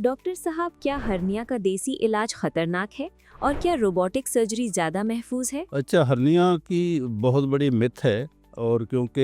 Doctor साहब, क्या hernia का देसी इलाज खतरनाक है और क्या रोबोटिक सर्जरी ज़्यादा महफूज है? अच्छा, हर्निया की बहुत बड़ी मिथ है और क्योंकि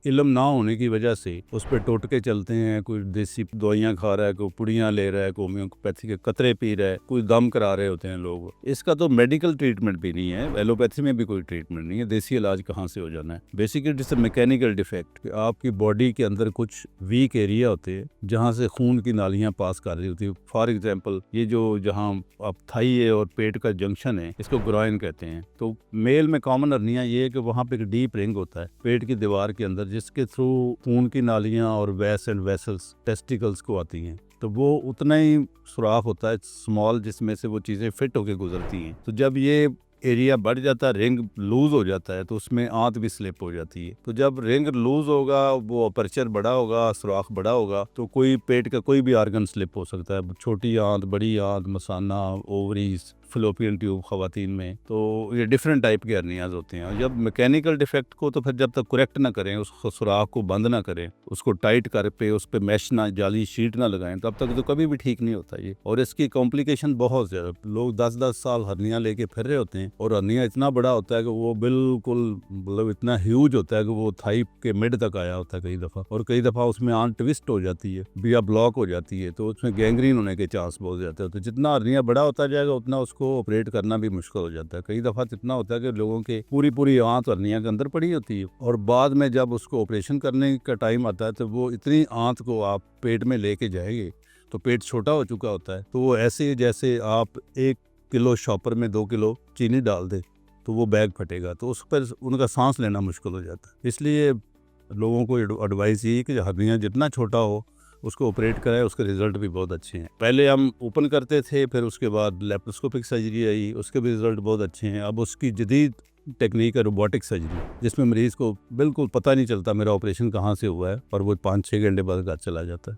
इल्म ना होने की वजह से उस पे टोटके चलते हैं। कोई देसी दवाइयाँ खा रहा है, कोई पुड़ियाँ ले रहा है, कोई होम्योपैथी के कतरे पी रहा है, कोई दम करा रहे होते हैं लोग। इसका तो मेडिकल ट्रीटमेंट भी नहीं है, एलोपैथी में भी कोई ट्रीटमेंट नहीं है। देसी इलाज कहाँ से हो जाना है? Basically it's a mechanical defect. आपकी बॉडी के अंदर कुछ वीक एरिया होते हैं जहाँ से खून की नालियाँ पास कर रही होती है। फॉर एग्जाम्पल, ये जो जहाँ आप थाई है और पेट का जंक्शन है, इसको ग्रॉइन कहते हैं। तो मेल में कॉमन हर्निया ये है कि वहाँ पे एक डीप रिंग होता है पेट की दीवार के अंदर, जिसके थ्रू खून की नालियां और वैस एंड वेसल्स टेस्टिकल्स को आती हैं। तो वो उतना ही सुराख होता है स्मॉल, जिसमें से वो चीज़ें फिट होकर गुजरती हैं। तो जब ये एरिया बढ़ जाता है, रिंग लूज हो जाता है, तो उसमें आंत भी स्लिप हो जाती है। तो जब रिंग लूज होगा, वो अपर्चर बड़ा होगा, सुराख बड़ा होगा, तो कोई पेट का कोई भी आर्गन स्लिप हो सकता है। छोटी आंत, बड़ी आंत, मसाना, ओवरीज, फ्लोपियन ट्यूब खवातीन में। तो ये डिफरेंट टाइप के हर्नियाज होते हैं। और जब मैकेनिकल डिफेक्ट को तो फिर जब तक करेक्ट ना करें, उस सुराख को बंद ना करें, उसको टाइट कर पे उस पर मैश ना, जाली शीट ना लगाएं, तब तक तो कभी भी ठीक नहीं होता ये। और इसकी कॉम्प्लिकेशन बहुत ज़्यादा, लोग 10-10 साल हर्निया लेके फिर रहे होते हैं। और हर्निया इतना बड़ा होता है कि वो बिल्कुल मतलब इतना ह्यूज होता है कि वो थाई के मिड तक आया होता है कई दफ़ा। और कई दफ़ा उसमें आंत ट्विस्ट हो जाती है, बिया ब्लॉक हो जाती है, तो उसमें गैंग्रीन होने के चांस बहुत ज़्यादा होते हैं। तो जितना हर्निया बड़ा होता जाएगा उतना उसको ऑपरेट करना भी मुश्किल हो जाता है। कई दफ़ा इतना होता है कि लोगों के पूरी आंत हर्निया के अंदर पड़ी होती है, और बाद में जब उसको ऑपरेशन करने का टाइम आता है तो वो इतनी आंत को आप पेट में लेके जाएंगे तो पेट छोटा हो चुका होता है। तो वो ऐसे जैसे आप 1 किलो शॉपर में 2 किलो चीनी डाल दे तो वो बैग फटेगा, तो उस पर उनका सांस लेना मुश्किल हो जाता है। इसलिए लोगों को एडवाइस ये है कि हर्निया जितना छोटा हो उसको ऑपरेट कराए, उसके रिजल्ट भी बहुत अच्छे हैं। पहले हम ओपन करते थे, फिर उसके बाद लेप्रोस्कोपिक सर्जरी आई, उसके भी रिजल्ट बहुत अच्छे हैं। अब उसकी जदीद टेक्निक है रोबोटिक सर्जरी, जिसमें मरीज़ को बिल्कुल पता नहीं चलता मेरा ऑपरेशन कहाँ से हुआ है, और वो 5-6 घंटे बाद घर चला जाता है।